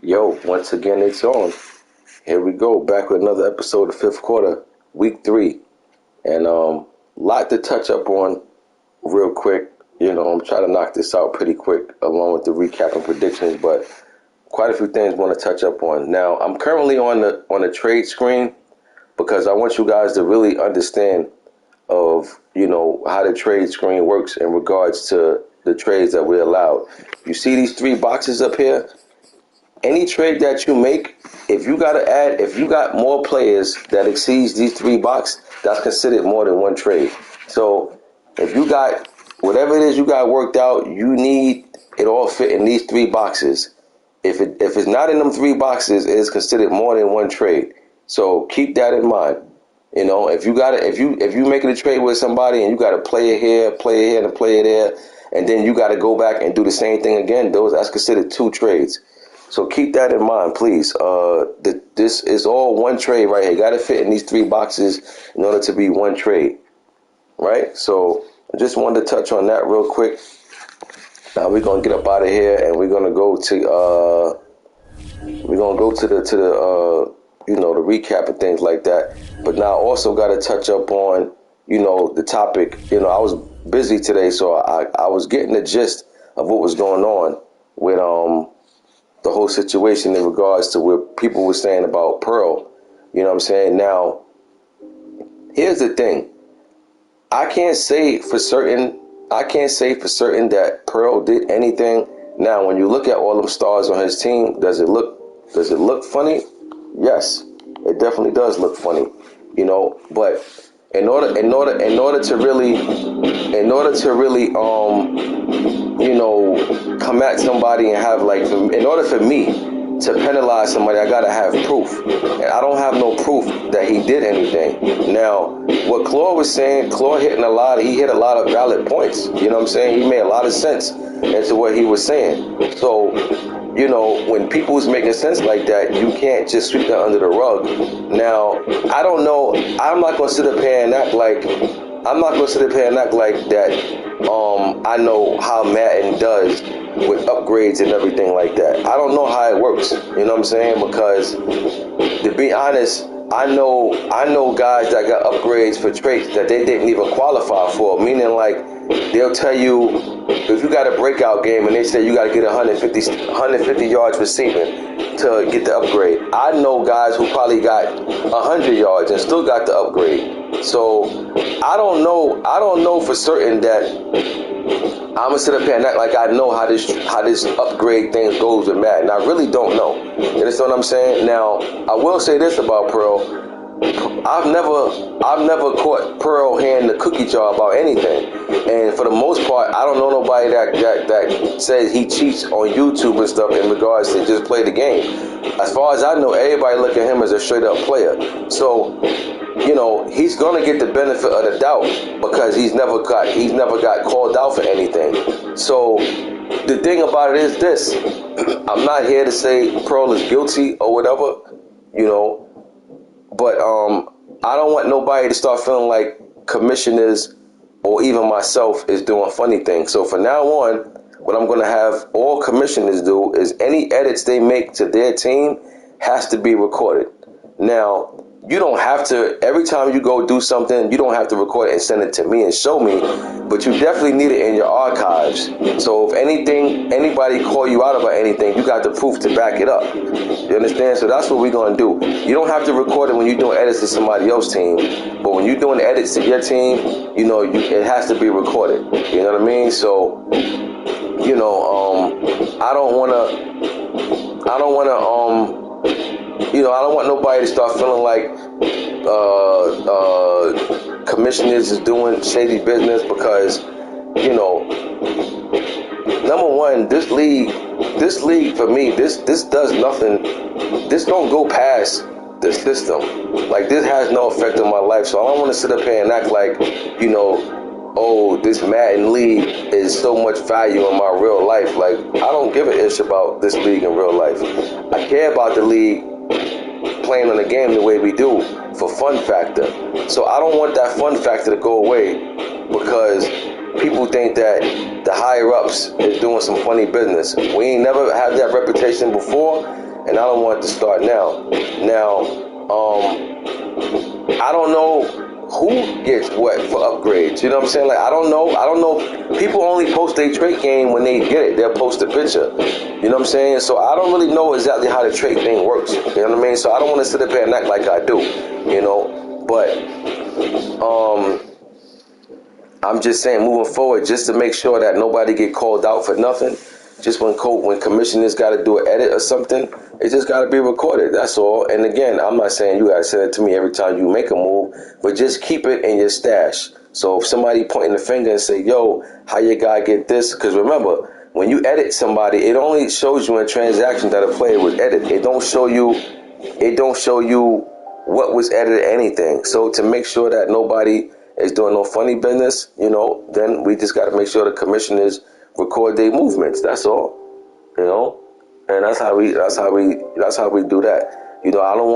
Yo, once again, it's on. Here we go, back with another episode of Fifth Quarter, Week 3. And lot to touch up on real quick. I'm trying to knock this out pretty quick along with the recap and predictions, but quite a few things I want to touch up on. Now, I'm currently on the trade screen because I want you guys to really understand of, how the trade screen works in regards to the trades that we allowed. You see these 3 boxes up here? Any trade that you make, if you got more players that exceeds these 3 boxes, that's considered more than one trade. So if you got whatever it is you got worked out, you need it all fit in these 3 boxes. If it's not in them 3 boxes, it is considered more than one trade. So keep that in mind. If you making a trade with somebody and you got a player here, and a player there, and then you got to go back and do the same thing again, that's considered 2 trades. So keep that in mind, please. This is all one trade right here. You got to fit in these 3 boxes in order to be one trade, right? So I just wanted to touch on that real quick. Now we're gonna get up out of here and we're gonna go to the recap and things like that. But now I also got to touch up on the topic. I was busy today, so I was getting the gist of what was going on with the whole situation in regards to what people were saying about Pearl. You know what I'm saying? Now, here's the thing. I can't say for certain that Pearl did anything. Now, when you look at all them stars on his team, does it look funny? Yes, it definitely does look funny. But in order to really come at somebody and have in order for me to penalize somebody, I gotta have proof, and I don't have no proof that he did anything. Now, what Claude was saying, he hit a lot of valid points. You know what I'm saying? He made a lot of sense into what he was saying. So, when people was making sense like that, you can't just sweep that under the rug. Now, I don't know. I'm not gonna sit up here and act like that. I know how Madden does with upgrades and everything like that. I don't know how it works. You know what I'm saying? Because to be honest, I know guys that got upgrades for traits that they didn't even qualify for. Meaning, they'll tell you if you got a breakout game and they say you got to get 150 yards receiving to get the upgrade. I know guys who probably got 100 yards and still got the upgrade. So I don't know for certain that I'm gonna sit up here and act like I know how this upgrade thing goes with Madden. I really don't know. You understand what I'm saying? Now, I will say this about Pearl. I've never caught Pearl handing the cookie jar about anything. And for the most part, I don't know nobody that says he cheats on YouTube and stuff in regards to just play the game. As far as I know, everybody look at him as a straight up player. So, he's gonna get the benefit of the doubt because he's never got called out for anything. So the thing about it is this: I'm not here to say Pearl is guilty or whatever, but I don't want nobody to start feeling like commissioners or even myself is doing funny things. So from now on, what I'm gonna have all commissioners do is any edits they make to their team has to be recorded. Now, you don't have to, every time you go do something, you don't have to record it and send it to me and show me, but you definitely need it in your archives. So if anybody call you out about anything, you got the proof to back it up. You understand? So that's what we're going to do. You don't have to record it when you're doing edits to somebody else's team, but when you're doing edits to your team, it has to be recorded. You know what I mean? So, I don't want nobody to start feeling like commissioners is doing shady business because, number one, this league for me, this does nothing. This don't go past the system. This has no effect on my life. So I don't want to sit up here and act like, this Madden league is so much value in my real life. I don't give a ish about this league in real life. I care about the league playing on the game the way we do for fun factor. So I don't want that fun factor to go away because people think that the higher ups is doing some funny business. We ain't never had that reputation before, and I don't want it to start now. Now, I don't know who gets what for upgrades. You know what I'm saying? Like, I don't know. People only post their trait game when they get it. They'll post a picture. You know what I'm saying? So I don't really know exactly how the trait thing works. You know what I mean? So I don't want to sit up here and act like I do. You know, but I'm just saying, moving forward, just to make sure that nobody get called out for nothing. Just when commissioners got to do an edit or something, it just got to be recorded. That's all. And again, I'm not saying you got to send it to me every time you make a move, but just keep it in your stash. So if somebody pointing the finger and say, yo, how your guy get this? Because remember, when you edit somebody, it only shows you in transactions that a player was edited. It don't show you what was edited or anything. So to make sure that nobody is doing no funny business, you know, then we just got to make sure the commissioners record their movements. That's all, you know, and that's how we do that. You know, I don't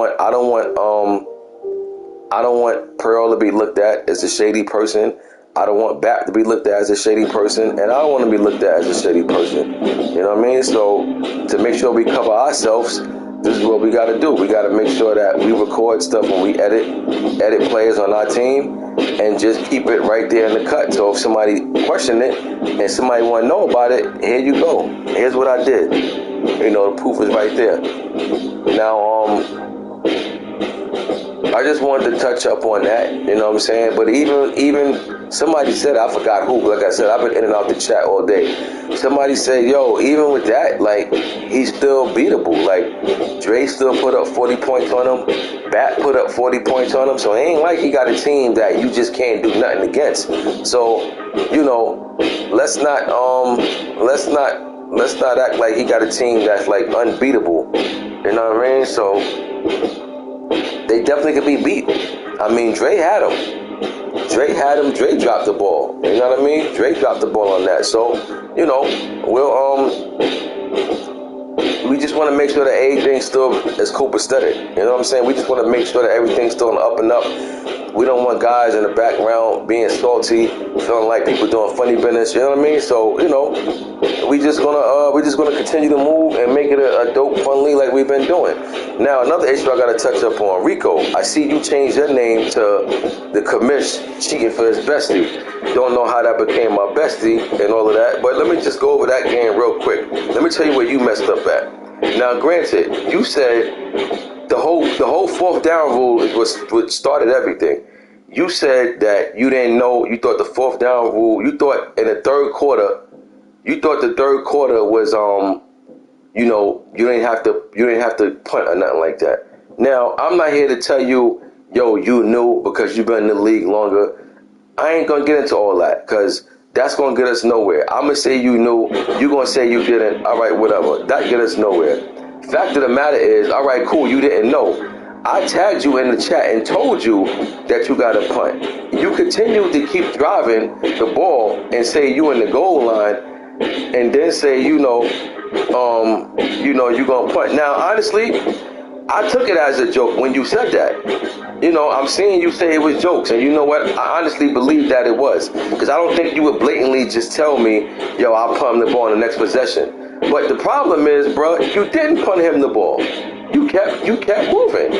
want Pearl to be looked at as a shady person. I don't want Bap to be looked at as a shady person, and I don't want to be looked at as a shady person. You know what I mean? So to make sure we cover ourselves, this is what we got to do. We got to make sure that we record stuff when we edit players on our team, and just keep it right there in the cut. So if somebody question it and somebody want to know about it, here you go. Here's what I did. You know, the proof is right there. Now, I just wanted to touch up on that. You know what I'm saying? But even somebody said, I forgot who. Like I said, I've been in and out the chat all day. Somebody said, yo, even with that, like, he's still beatable. Like, Dre still put up 40 points on him. Bat put up 40 points on him. So it ain't like he got a team that you just can't do nothing against. So, you know, let's not act like he got a team that's like unbeatable. You know what I mean? So they definitely could be beat. I mean, Dre had him. Dre dropped the ball. You know what I mean? Dre dropped the ball on that. So, you know, we just want to make sure that everything's still as copacetic. You know what I'm saying? We just want to make sure that everything's still on the up and up. We don't want guys in the background being salty, feeling like people doing funny business. You know what I mean? So, you know, we just gonna continue to move and make it a dope, fun league like we've been doing. Now, another issue I gotta touch up on, Rico. I see you changed your name to the commish cheating for his bestie. Don't know how that became my bestie and all of that, but let me just go over that game real quick. Let me tell you where you messed up at. Now, granted, you said the whole fourth down rule is what started everything. You said that you didn't know. You thought the fourth down rule. You thought in the third quarter. You thought the third quarter was you know, you didn't have to punt or nothing like that. Now, I'm not here to tell you, yo, you knew because you've been in the league longer. I ain't gonna get into all that because that's gonna get us nowhere. I'm gonna say you knew. You gonna say you didn't. All right, whatever. That get us nowhere. Fact of the matter is, all right, cool. You didn't know. I tagged you in the chat and told you that you got a punt. You continued to keep driving the ball and say you in the goal line, and then say you know you gonna punt. Now, honestly, I took it as a joke when you said that. You know, I'm seeing you say it was jokes, and you know what? I honestly believe that it was, because I don't think you would blatantly just tell me, yo, I'll punt him the ball in the next possession. But the problem is, bro, you didn't punt him the ball. You kept moving.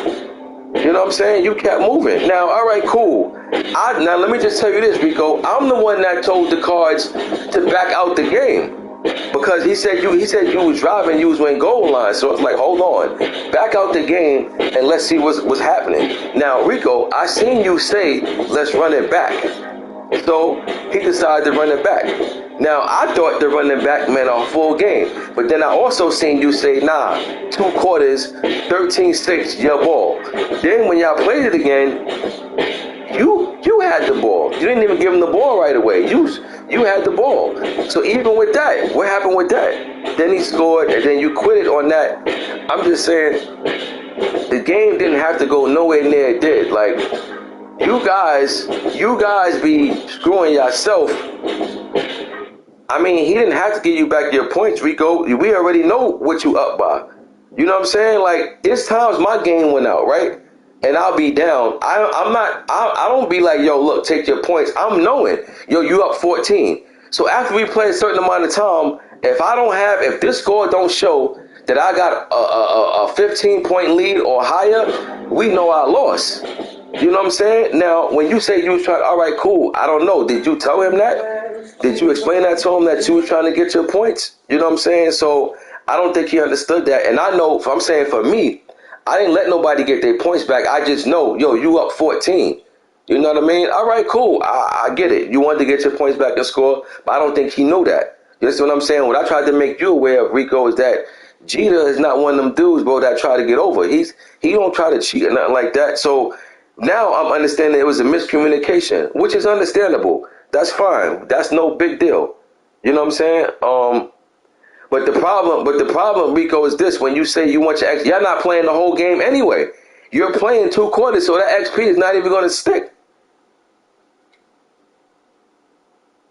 You know what I'm saying? You kept moving. Now, all right, cool. Now, let me just tell you this, Rico. I'm the one that told the Cards to back out the game. Because he said you was driving, you was in goal line. So it's like, hold on, back out the game and let's see what's happening. Now, Rico, I seen you say, let's run it back. So he decided to run it back. Now, I thought the running back meant a full game. But then I also seen you say, nah, 2 quarters, 13-6, your ball. Then when y'all played it again, you had the ball. You didn't even give him the ball right away. You had the ball. So even with that, what happened with that? Then he scored, and then you quit it on that. I'm just saying, the game didn't have to go nowhere near it did. Like, you guys be screwing yourself. I mean, he didn't have to give you back your points, Rico. We already know what you up by. You know what I'm saying? Like, it's times my game went out, right? And I'll be down. I don't be like, yo, look, take your points. I'm knowing, yo, you up 14. So after we play a certain amount of time, if this score don't show that I got a 15-point lead or higher, we know our loss. You know what I'm saying? Now, when you say you was trying, all right, cool. I don't know. Did you tell him that? Did you explain that to him that you was trying to get your points? You know what I'm saying? So I don't think he understood that. And I know, I'm saying for me, I didn't let nobody get their points back. I just know, yo, you up 14. You know what I mean? All right, cool. I get it. You wanted to get your points back and score, but I don't think he knew that. You see what I'm saying? What I tried to make you aware of, Rico, is that Jeter is not one of them dudes, bro, that try to get over. He don't try to cheat or nothing like that. So now I'm understanding it was a miscommunication, which is understandable. That's fine. That's no big deal. You know what I'm saying? But the problem, Rico, is this: when you say you want your XP, you're not playing the whole game anyway. You're playing 2 quarters, so that XP is not even going to stick.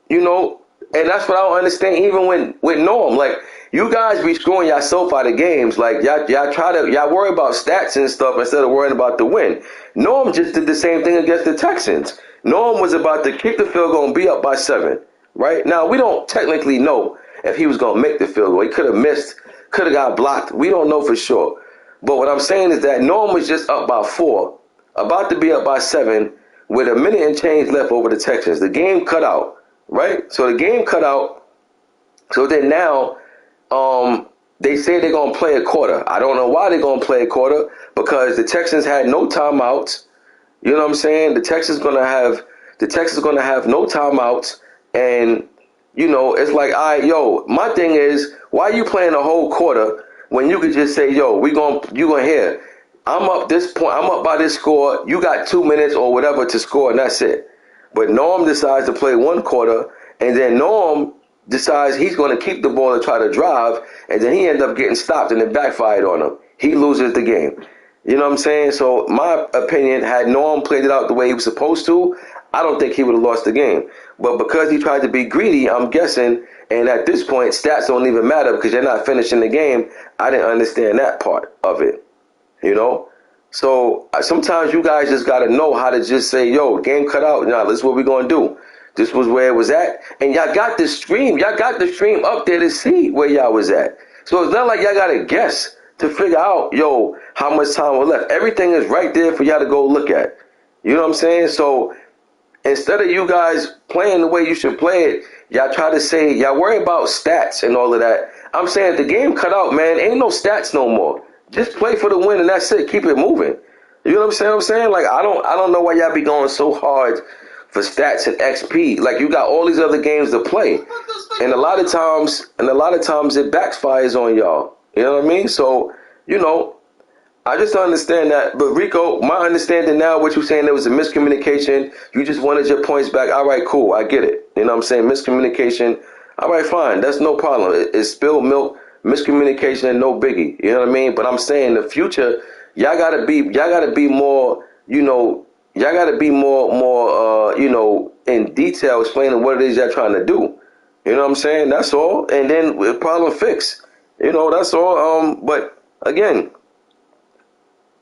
You know, and that's what I don't understand. Even with Norm, like, you guys be screwing yourself out of games. Like, y'all worry about stats and stuff instead of worrying about the win. Norm just did the same thing against the Texans. Norm was about to kick the field goal and be up by 7. Right now, we don't technically know if he was going to make the field goal. He could have missed, could have got blocked. We don't know for sure. But what I'm saying is that Norm was just up by 4, about to be up by 7, with a minute and change left over the Texans. The game cut out. Right? So the game cut out. So then now they say they're going to play a quarter. I don't know why they're going to play a quarter, because the Texans had no timeouts. You know what I'm saying? The Texans going to have no timeouts. And, you know, it's like, all right, yo, my thing is, why are you playing a whole quarter when you could just say, yo, you going to hear, I'm up this point, I'm up by this score, you got 2 minutes or whatever to score, and that's it. But Norm decides to play 1 quarter, and then Norm decides he's going to keep the ball and try to drive, and then he ends up getting stopped, and it backfired on him. He loses the game. You know what I'm saying? So my opinion, had Norm played it out the way he was supposed to, I don't think he would have lost the game. But because he tried to be greedy, I'm guessing, and at this point, stats don't even matter because you're not finishing the game, I didn't understand that part of it. You know? So sometimes you guys just got to know how to just say, yo, game cut out. Now, this is what we're going to do. This was where it was at. And y'all got the stream. Y'all got the stream up there to see where y'all was at. So it's not like y'all got to guess to figure out, yo, how much time was left. Everything is right there for y'all to go look at. You know what I'm saying? So instead of you guys playing the way you should play it, y'all try to say, y'all worry about stats and all of that. I'm saying the game cut out, man. Ain't no stats no more. Just play for the win, and that's it. Keep it moving. You know what I'm saying? Like, I don't know why y'all be going so hard for stats and XP. Like, you got all these other games to play, and a lot of times it backfires on y'all. You know what I mean? So, you know, I just don't understand that. But Rico, my understanding now, what you're saying, there was a miscommunication. You just wanted your points back. All right, cool. I get it. You know what I'm saying? Miscommunication. All right, fine. That's no problem. It's spilled milk. Miscommunication and no biggie, you know what I mean? But I'm saying in the future, y'all gotta be more, you know, you know, in detail explaining what it is y'all trying to do. You know what I'm saying? That's all. And then the problem fixed. You know, that's all. But again,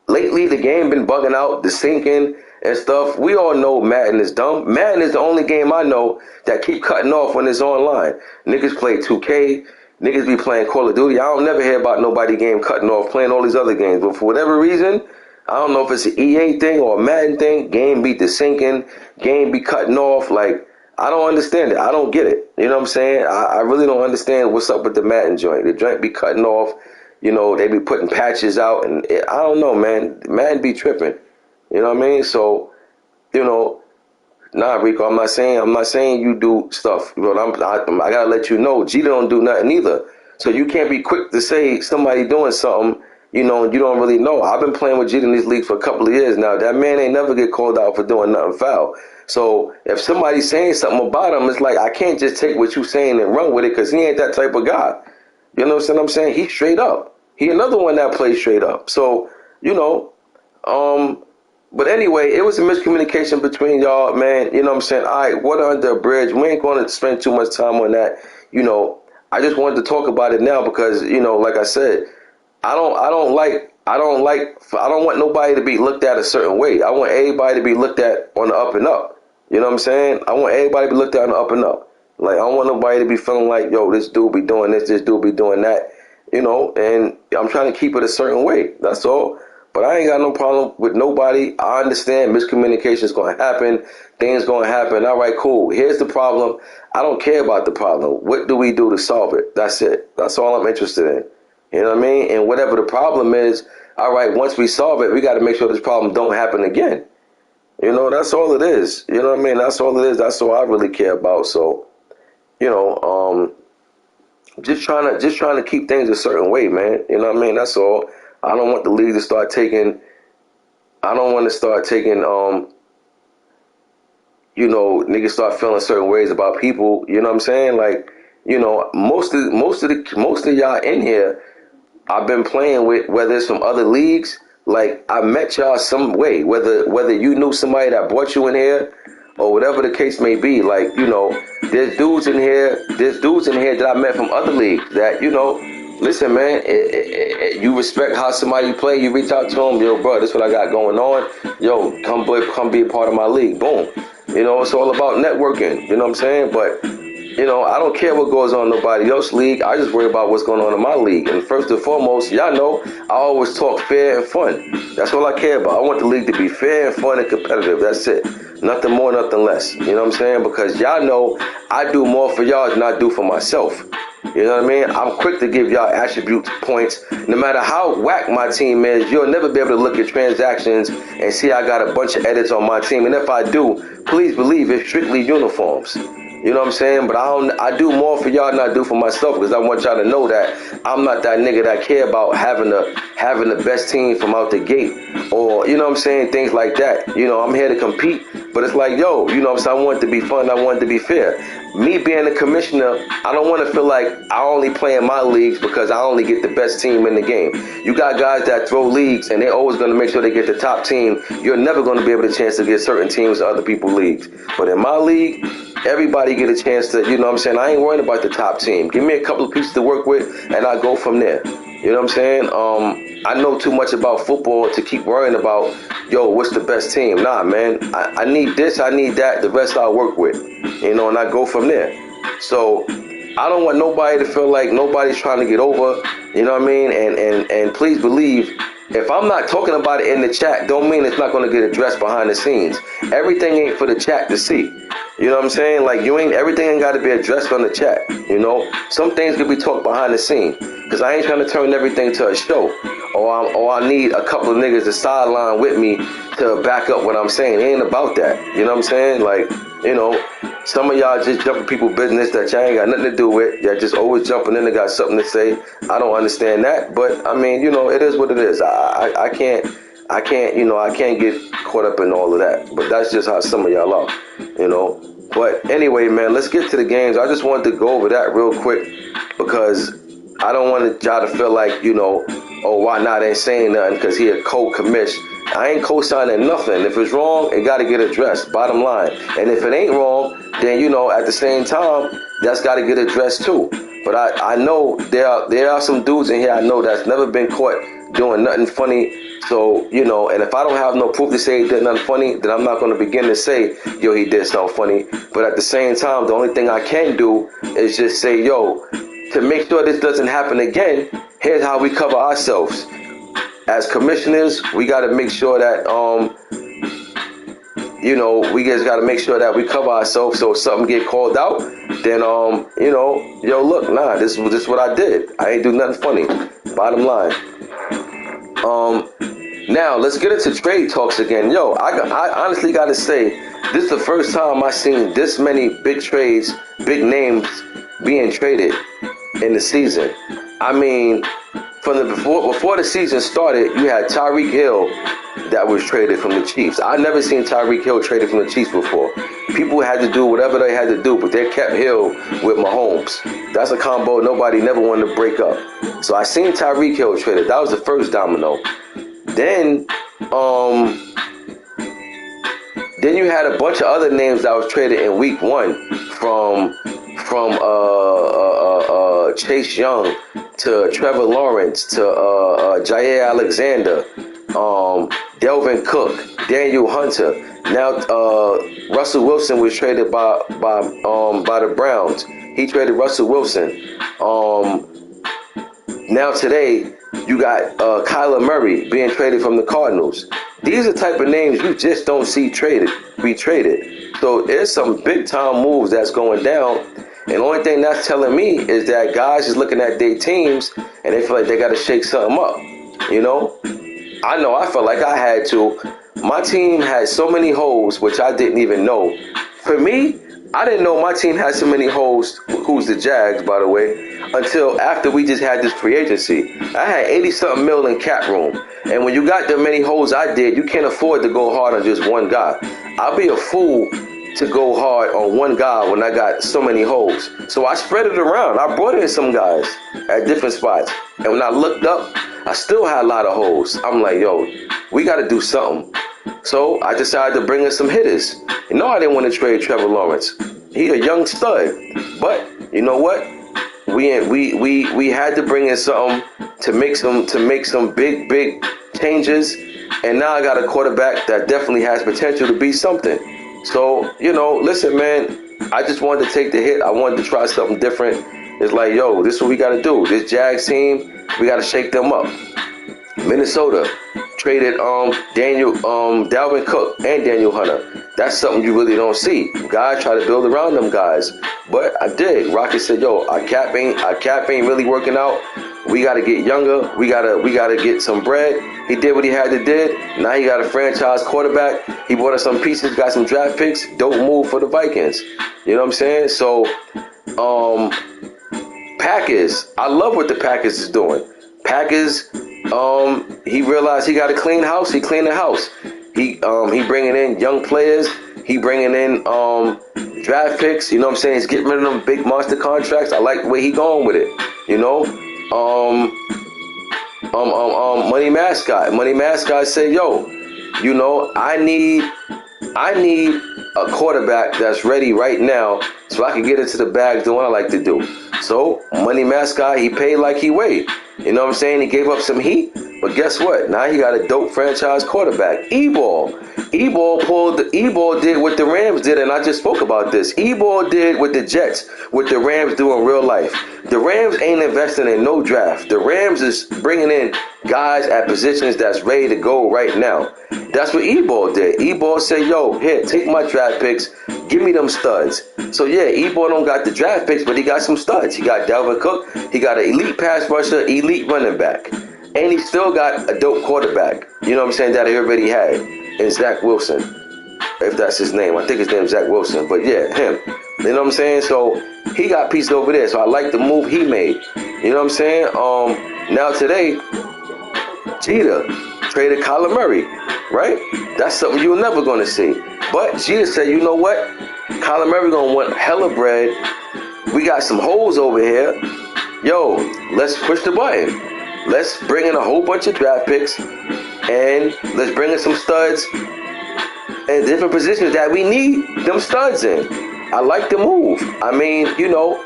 lately the game been bugging out, the sinking and stuff. We all know Madden is dumb. Madden is the only game I know that keep cutting off when it's online. Niggas play 2K. Niggas be playing Call of Duty. I don't never hear about nobody game cutting off, playing all these other games. But for whatever reason, I don't know if it's an EA thing or a Madden thing, game be sinking, game be cutting off. Like, I don't understand it. I don't get it. You know what I'm saying? I really don't understand what's up with the Madden joint. The joint be cutting off. You know, they be putting patches out. And I don't know, man. Madden be tripping. You know what I mean? So, you know, nah, Rico, I'm not saying you do stuff. But I gotta let you know, Jeter don't do nothing either. So you can't be quick to say somebody doing something, you know, and you don't really know. I've been playing with Jeter in this league for a couple of years now. That man ain't never get called out for doing nothing foul. So if somebody's saying something about him, it's like I can't just take what you saying and run with it because he ain't that type of guy. You know what I'm saying? He's straight up. He another one that plays straight up. So, you know, but anyway, it was a miscommunication between y'all, man. You know what I'm saying? All right, water under a bridge. We ain't going to spend too much time on that. You know, I just wanted to talk about it now because, you know, like I said, I don't want nobody to be looked at a certain way. I want everybody to be looked at on the up and up. You know what I'm saying? I want everybody to be looked at on the up and up. Like, I don't want nobody to be feeling like, yo, this dude be doing this dude be doing that. you know, and I'm trying to keep it a certain way. That's all. But I ain't got no problem with nobody. I understand miscommunication is going to happen. Things going to happen. All right, cool. Here's the problem. I don't care about the problem. What do we do to solve it? That's it. That's all I'm interested in. You know what I mean? And whatever the problem is, all right, once we solve it, we got to make sure this problem don't happen again. You know, that's all it is. You know what I mean? That's all it is. That's all I really care about. So, you know, just trying to keep things a certain way, man. You know what I mean? That's all. I don't want the league to start taking. I don't want to start taking. You know, niggas start feeling certain ways about people. You know what I'm saying? Like, you know, most of y'all in here, I've been playing with, whether it's from other leagues. Like, I met y'all some way, whether you knew somebody that brought you in here or whatever the case may be. Like, you know, there's dudes in here that I met from other leagues that, you know, listen, man, you respect how somebody play, you reach out to them, yo, bro, this is what I got going on. Yo, come be a part of my league. Boom. You know, it's all about networking. You know what I'm saying? But, you know, I don't care what goes on in nobody else's league. I just worry about what's going on in my league. And first and foremost, y'all know I always talk fair and fun. That's all I care about. I want the league to be fair and fun and competitive. That's it. Nothing more, nothing less. You know what I'm saying? Because y'all know I do more for y'all than I do for myself. You know what I mean? I'm quick to give y'all attribute points. No matter how whack my team is, you'll never be able to look at transactions and see I got a bunch of edits on my team. And if I do, please believe it's strictly uniforms. You know what I'm saying? But I do more for y'all than I do for myself, because I want y'all to know that I'm not that nigga that care about having the best team from out the gate, or, you know what I'm saying, things like that. You know, I'm here to compete, but it's like, yo, you know what I'm saying, I want it to be fun, I want it to be fair. Me being a commissioner, I don't want to feel like I only play in my leagues because I only get the best team in the game. You got guys that throw leagues and they're always going to make sure they get the top team. You're never going to be able to chance to get certain teams in other people's leagues. But in my league, everybody get a chance to, you know what I'm saying, I ain't worried about the top team. Give me a couple of pieces to work with and I go from there. You know what I'm saying? I know too much about football to keep worrying about, yo, what's the best team? Nah, man, I need this, I need that, the rest I'll work with. You know, and I go from there. So I don't want nobody to feel like nobody's trying to get over, you know what I mean? And please believe, if I'm not talking about it in the chat, don't mean it's not going to get addressed behind the scenes. Everything ain't for the chat to see. You know what I'm saying? Like, everything ain't got to be addressed on the chat. You know, some things could be talked behind the scene, because I ain't trying to turn everything to a show. Or I need a couple of niggas to sideline with me to back up what I'm saying. It ain't about that. You know what I'm saying? Like, you know, some of y'all just jumping people's business that y'all ain't got nothing to do with. Y'all just always jumping in and got something to say. I don't understand that. But, I mean, you know, it is what it is. I can't, you know, I can't get caught up in all of that. But that's just how some of y'all are, you know. But anyway, man, let's get to the games. I just wanted to go over that real quick, because I don't want y'all to feel like, you know, oh, why not, ain't saying nothing because he a co-commish. I ain't co-signing nothing. If it's wrong, it got to get addressed, bottom line. And if it ain't wrong, then, you know, at the same time, that's got to get addressed too. But I know there are some dudes in here I know that's never been caught doing nothing funny. So, you know, and if I don't have no proof to say he did nothing funny, then I'm not going to begin to say, yo, he did something funny. But at the same time, the only thing I can do is just say, yo, to make sure this doesn't happen again, here's how we cover ourselves. As commissioners, we got to make sure that, you know, we just got to make sure that we cover ourselves, so if something get called out, then, you know, yo, look, nah, this is what I did. I ain't do nothing funny. Bottom line. Now, let's get into trade talks again. Yo, I honestly got to say, this is the first time I seen this many big trades, big names being traded in the season. I mean, from before the season started, you had Tyreek Hill that was traded from the Chiefs. I never seen Tyreek Hill traded from the Chiefs before. People had to do whatever they had to do, but they kept Hill with Mahomes. That's a combo nobody never wanted to break up. So I seen Tyreek Hill traded. That was the first domino. Then you had a bunch of other names that was traded in week one, from Chase Young to Trevor Lawrence to Jair Alexander, Delvin Cook, Daniel Hunter. Now Russell Wilson was traded by the Browns. He traded Russell Wilson. Now today, you got Kyler Murray being traded from the Cardinals. These are the type of names you just don't see be traded. So there's some big time moves that's going down. And the only thing that's telling me is that guys is looking at their teams and they feel like they got to shake something up. You know? I felt like I had to. My team had so many holes, which I didn't even know. For me, I didn't know my team had so many holes, who's the Jags, by the way, until after we just had this free agency. I had 80-something mil in cap room. And when you got the many holes I did, you can't afford to go hard on just one guy. I'll be a fool to go hard on one guy when I got so many holes. So I spread it around. I brought in some guys at different spots. And when I looked up, I still had a lot of holes. I'm like, yo, we got to do something. So I decided to bring in some hitters. You know, I didn't want to trade Trevor Lawrence. He a young stud. But you know what? We had to bring in something to make some big changes. And now I got a quarterback that definitely has potential to be something. So, you know, listen, man, I just wanted to take the hit. I wanted to try something different. It's like, yo, this is what we got to do. This Jags team, we got to shake them up. Minnesota traded Dalvin Cook and Daniel Hunter. That's something you really don't see. Guys try to build around them guys. But I did. Rocky said, yo, our cap ain't really working out. We gotta get younger. We gotta get some bread. He did what he had to do. Now he got a franchise quarterback. He bought us some pieces, got some draft picks. Dope move for the Vikings. You know what I'm saying? So Packers. I love what the Packers is doing. Packers, he realized he got a clean house. He cleaned the house. He bringing in young players. He bringing in draft picks. You know what I'm saying? He's getting rid of them big monster contracts. I like the way he going with it. You know, Money Mascot said, yo, you know, I need a quarterback that's ready right now so I can get into the bag doing what I like to do. So Money Mascot, he paid like he weighed. You know what I'm saying? He gave up some heat, but guess what? Now he got a dope franchise quarterback. E-Ball did what the Rams did, and I just spoke about this. E-Ball did what the Jets, what the Rams do in real life. The Rams ain't investing in no draft. The Rams is bringing in guys at positions that's ready to go right now. That's what E-Ball did. E-Ball said, yo, here, take my draft picks. Give me them studs. So, yeah, E-Ball don't got the draft picks, but he got some studs. He got Dalvin Cook. He got an elite pass rusher, elite running back. And he still got a dope quarterback. You know what I'm saying? That he already had. And Zach Wilson. If that's his name. I think his name is Zach Wilson. But, yeah, him. You know what I'm saying? So, he got pieces over there. So, I like the move he made. You know what I'm saying? Now, today, Jeter traded Kyler Murray. Right? That's something you're never going to see. But Jeter said, you know what? Kyler Murray going to want hella bread. We got some holes over here. Yo, let's push the button. Let's bring in a whole bunch of draft picks. And let's bring in some studs in different positions that we need them studs in. I like the move. I mean, you know,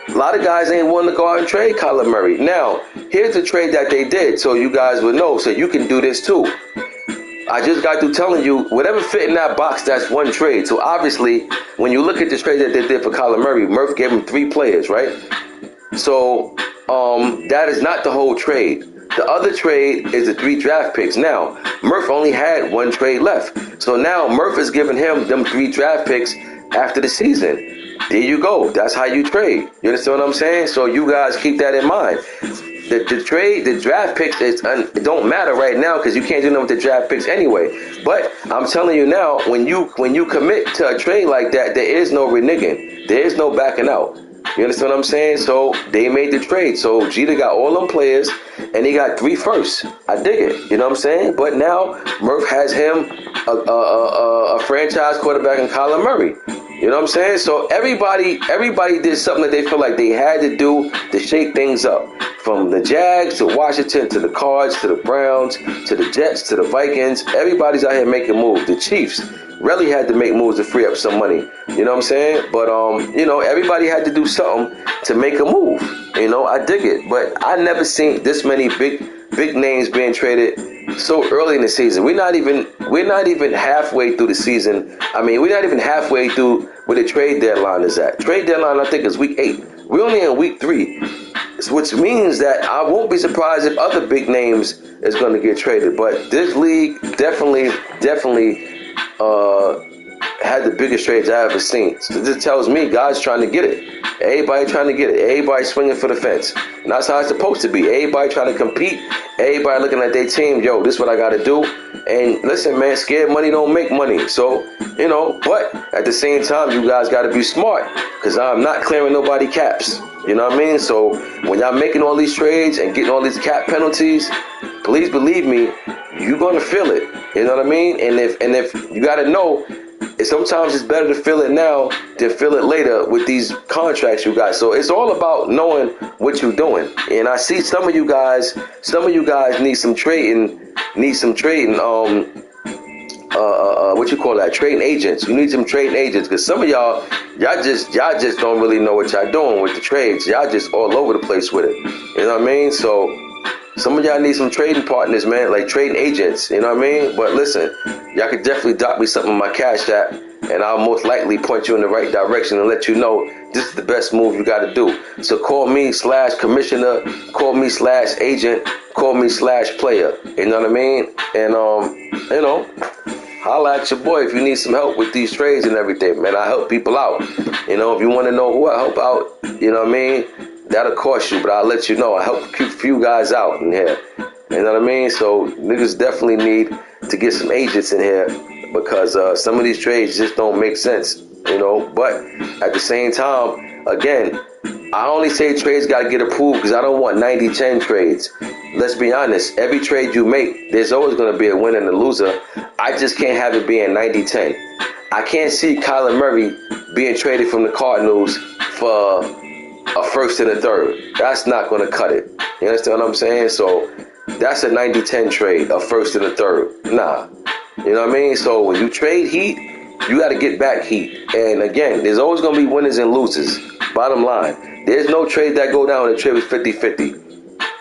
a lot of guys ain't willing to go out and trade Kyler Murray. Now, here's the trade that they did so you guys would know, so you can do this too. I just got through telling you, whatever fit in that box, that's one trade. So obviously, when you look at the trade that they did for Kyler Murray, Murph gave him 3 players, right? So that is not the whole trade. The other trade is the 3 draft picks. Now, Murph only had 1 trade left. So now Murph is giving him them 3 draft picks after the season. There you go. That's how you trade. You understand what I'm saying? So you guys keep that in mind. The draft picks, it don't matter right now because you can't do nothing with the draft picks anyway. But I'm telling you now, when you commit to a trade like that, there is no reneging. There is no backing out. You understand what I'm saying? So they made the trade. So Jeter got all them players, and he got 3 firsts. I dig it. You know what I'm saying? But now Murph has him a franchise quarterback in Kyler Murray. You know what I'm saying? So everybody did something that they feel like they had to do to shake things up. From the Jags to Washington to the Cards to the Browns to the Jets to the Vikings, everybody's out here making moves. The Chiefs really had to make moves to free up some money. You know what I'm saying? But you know, everybody had to do something to make a move. You know, I dig it. But I never seen this many big names being traded so early in the season. We're not even halfway through the season. I mean, we're not even halfway through where the trade deadline is at. Trade deadline, I think, is week 8. We're only in week 3. which means that I won't be surprised if other big names is going to get traded. But this league definitely had the biggest trades I ever seen. So this tells me guys trying to get it. Everybody trying to get it. Everybody swinging for the fence. And that's how it's supposed to be. Everybody trying to compete. Everybody looking at their team. Yo, this is what I got to do. And listen, man, scared money don't make money. So, you know, but at the same time, you guys got to be smart, because I'm not clearing nobody caps. You know what I mean? So when y'all making all these trades and getting all these cap penalties, please believe me, you're going to feel it. You know what I mean? And if you got to know, sometimes it's better to feel it now than feel it later with these contracts you got. So it's all about knowing what you're doing. And I see some of you guys need some trading, what you call that? Trading agents. You need some trading agents, because some of y'all just don't really know what y'all doing with the trades. Y'all just all over the place with it. You know what I mean? So some of y'all need some trading partners, man, like trading agents. You know what I mean? But listen, y'all could definitely dock me something in my Cash App, and I'll most likely point you in the right direction and let you know this is the best move you got to do. So call me /commissioner, call me /agent, call me /player. You know what I mean? And you know, holla at your boy if you need some help with these trades and everything, man. I help people out. You know, if you want to know who I help out, you know what I mean, that'll cost you, but I'll let you know. I help a few guys out in here. You know what I mean? So niggas definitely need to get some agents in here, because some of these trades just don't make sense, you know. But at the same time, again, I only say trades got to get approved because I don't want 90-10 trades. Let's be honest. Every trade you make, there's always going to be a winner and a loser. I just can't have it being 90-10. I can't see Kyler Murray being traded from the Cardinals for a first and a third. That's not going to cut it. You understand what I'm saying? So that's a 90-10 trade, a first and a third. Nah. You know what I mean? So when you trade heat, you got to get back heat. And again, there's always going to be winners and losers. Bottom line, there's no trade that go down when the trade is 50-50.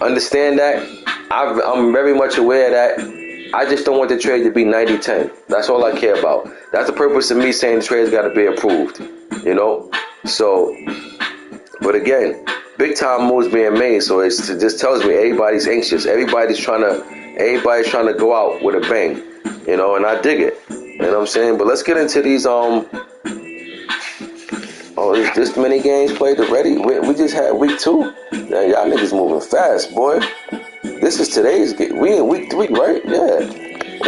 Understand that? I'm very much aware of that. I just don't want the trade to be 90-10. That's all I care about. That's the purpose of me saying the trade's got to be approved. You know? So, but again, big time moves being made. So it just tells me everybody's anxious. Everybody's trying to go out with a bang. You know, and I dig it. You know what I'm saying? But let's get into these this many games played already. We just had week 2. Man, y'all niggas moving fast, boy. This is today's game. We in week 3, right? Yeah.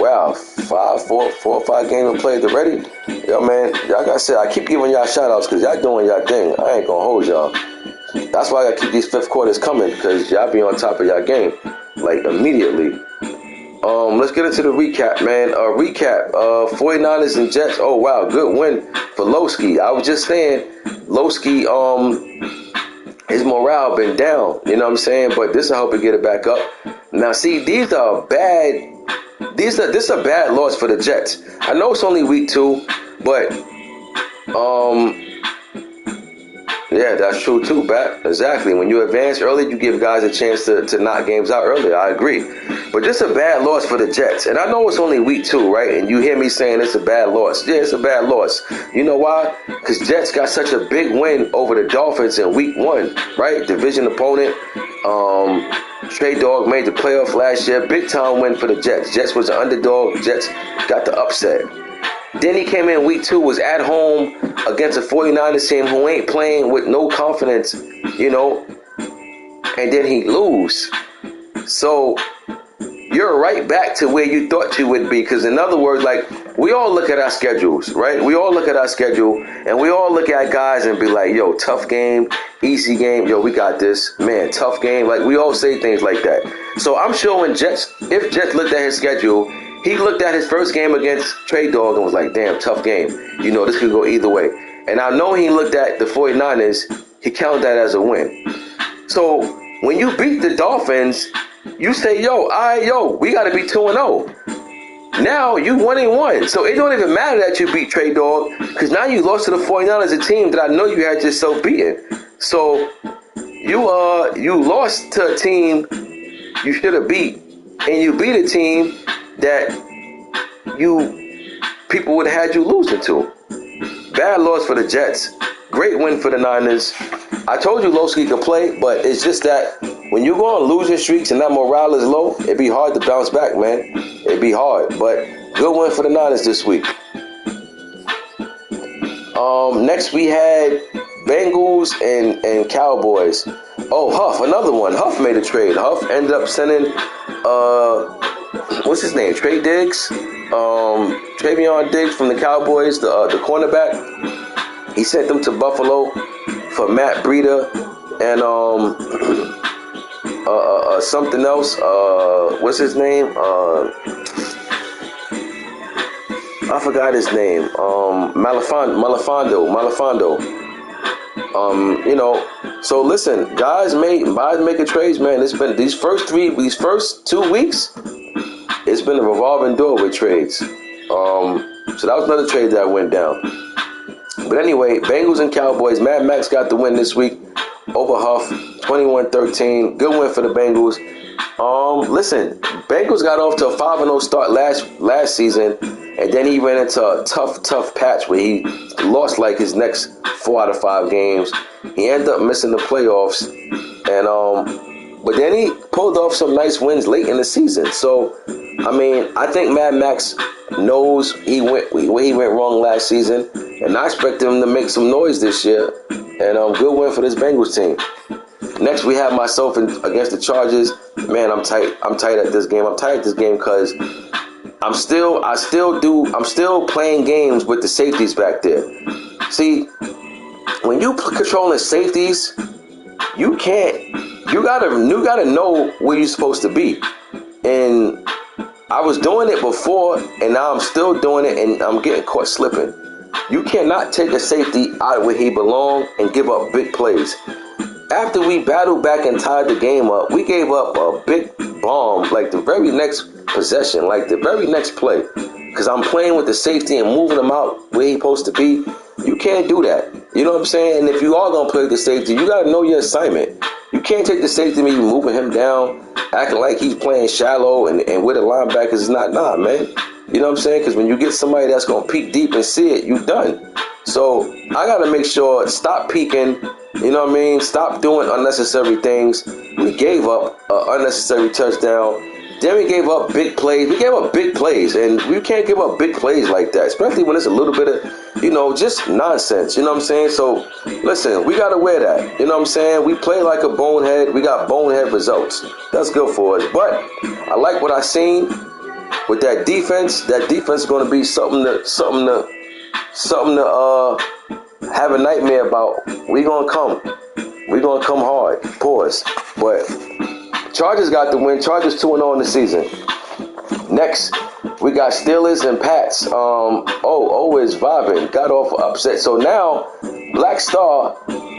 Wow, 4 or 5 games played already. Yo, man, like I said, I keep giving y'all shout outs because y'all doing y'all thing. I ain't gonna hold y'all. That's why I gotta keep these 5th quarters coming, because y'all be on top of y'all game, like, immediately. Let's get into the recap, man. 49ers and Jets. Oh, wow, good win for Lowski. I was just saying, Lowski, his morale been down, you know what I'm saying? But this will help him get it back up. Now, see, this is a bad loss for the Jets. I know it's only week 2, but yeah, that's true too, Bat. Exactly. When you advance early, you give guys a chance to knock games out earlier. I agree. But this is a bad loss for the Jets. And I know it's only week 2, right? And you hear me saying it's a bad loss. Yeah, it's a bad loss. You know why? Because Jets got such a big win over the Dolphins in week 1, right? Division opponent. Trey Dog made the playoff last year. Big time win for the Jets. Jets was the underdog. Jets got the upset. Then he came in week 2, was at home against a 49ers team who ain't playing with no confidence, you know, and then he lose. So you're right back to where you thought you would be, because in other words, like, we all look at our schedules, right? We all look at our schedule, and we all look at guys and be like, yo, tough game, easy game, yo, we got this, man, tough game. Like, we all say things like that. So I'm sure when if Jets looked at his schedule, he looked at his first game against Trey Dog and was like, damn, tough game. You know, this could go either way. And I know he looked at the 49ers, he counted that as a win. So when you beat the Dolphins, you say, we got to be 2-0. Now you 1-1. So it don't even matter that you beat Trey Dog, because now you lost to the 49ers, a team that I know you had yourself beaten. So you lost to a team you should have beat, and you beat a team that people would have had you losing to. Bad loss for the Jets. Great win for the Niners. I told you Lowski could play, but it's just that when you go on losing streaks and that morale is low, it'd be hard to bounce back, man. It'd be hard, but good win for the Niners this week. Next we had Bengals and Cowboys. Oh, Huff, another one. Huff made a trade. Huff ended up sending, what's his name? Trey Diggs? Travion Diggs from the Cowboys, the cornerback. He sent them to Buffalo for Matt Breida and something else. What's his name? I forgot his name. Malafando. So listen, guys making trades, man. It's been these first 2 weeks, it's been a revolving door with trades. So that was another trade that went down. But anyway, Bengals and Cowboys. Mad Max got the win this week over Huff, 21-13. Good win for the Bengals. Listen, Bengals got off to a 5-0 start last season, and then he ran into a tough patch where he lost like his next 4 out of 5 games. He ended up missing the playoffs, and but then he pulled off some nice wins late in the season. So, I mean, I think Mad Max knows where he went wrong last season, and I expect him to make some noise this year. And good win for this Bengals team. Next, we have myself against the Chargers. Man, I'm tight at this game. I'm tight at this game because I'm still playing games with the safeties back there. See, when you controlling safeties, you gotta know where you're supposed to be. And I was doing it before, and now I'm still doing it, and I'm getting caught slipping. You cannot take a safety out where he belongs and give up big plays. After we battled back and tied the game up, we gave up a big bomb like the very next possession, like the very next play. Because I'm playing with the safety and moving him out where he's supposed to be. You can't do that. You know what I'm saying? And if you are going to play with the safety, you got to know your assignment. You can't take the safety and be moving him down, acting like he's playing shallow and where the linebackers is not. Nah, man. You know what I'm saying? Because when you get somebody that's going to peek deep and see it, you're done. So I got to make sure, stop peeking. You know what I mean? Stop doing unnecessary things. We gave up an unnecessary touchdown. Then we gave up big plays. We gave up big plays, and we can't give up big plays like that, especially when it's a little bit of, just nonsense. You know what I'm saying? So, listen, we got to wear that. You know what I'm saying? We play like a bonehead. We got bonehead results. That's good for us. But I like what I seen with that defense. That defense is going to be something to have a nightmare about. We're going to come hard. Pause. But Chargers got the win. Chargers 2-0 in the season. Next, we got Steelers and Pats. Always vibing. Got off upset. So now, Black Star,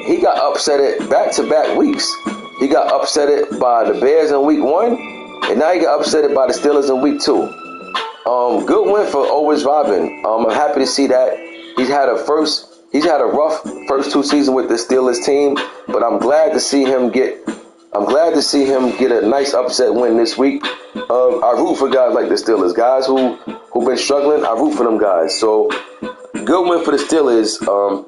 he got upset at back-to-back weeks. He got upset by the Bears in week 1, and now he got upset by the Steelers in week 2. Good win for Always Vibing. I'm happy to see that. He's had a rough first 2 seasons with the Steelers team, but I'm glad to see him get a nice upset win this week. I root for guys like the Steelers, guys who've been struggling. I root for them guys. So good win for the Steelers.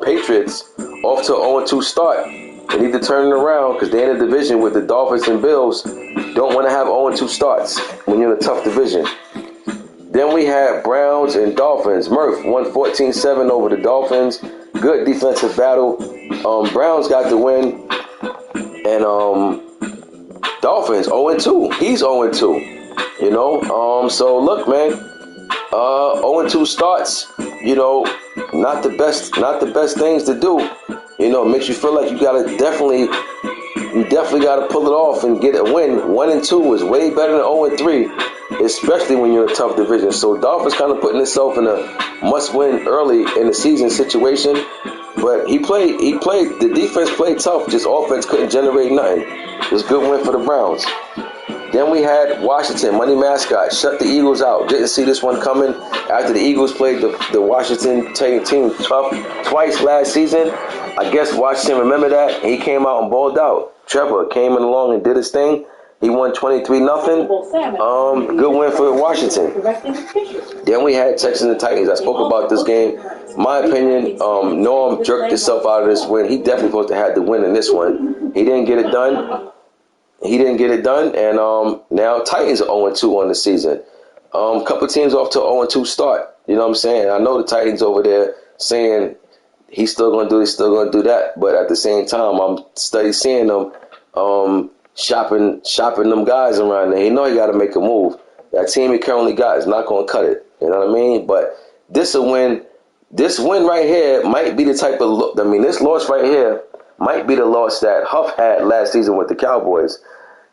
Patriots off to an 0-2 start. They need to turn it around because they're in a division with the Dolphins and Bills. Don't want to have 0-2 starts when you're in a tough division. Then we had Browns and Dolphins. Murph won 14-7 over the Dolphins. Good defensive battle. Browns got the win. And Dolphins 0-2. He's 0-2. So look, man. 0-2 starts. Not the best things to do. It makes you feel like you definitely gotta pull it off and get a win. 1-2 is way better than 0-3. Especially when you're in a tough division. So Dolphins kind of putting himself in a must-win early in the season situation. But the defense played tough. Just offense couldn't generate nothing. It was a good win for the Browns. Then we had Washington, Money Mascot, shut the Eagles out. Didn't see this one coming after the Eagles played the Washington team tough twice last season. I guess Washington remembered that. He came out and balled out. Trevor came in along and did his thing. He won 23-0. Good win for Washington. Then we had Texans and Titans. I spoke about this game. My opinion, Norm jerked himself out of this win. He definitely supposed to have the win in this one. He didn't get it done. And now Titans are 0-2 on the season. Couple teams off to 0-2 start. You know what I'm saying? I know the Titans over there saying he's still going to do this, still going to do that. But at the same time, I'm steady seeing them shopping them guys around there. You know he got to make a move. That team he currently got is not going to cut it. You know what I mean? But this win right here might be the type of this loss right here might be the loss that Huff had last season with the Cowboys.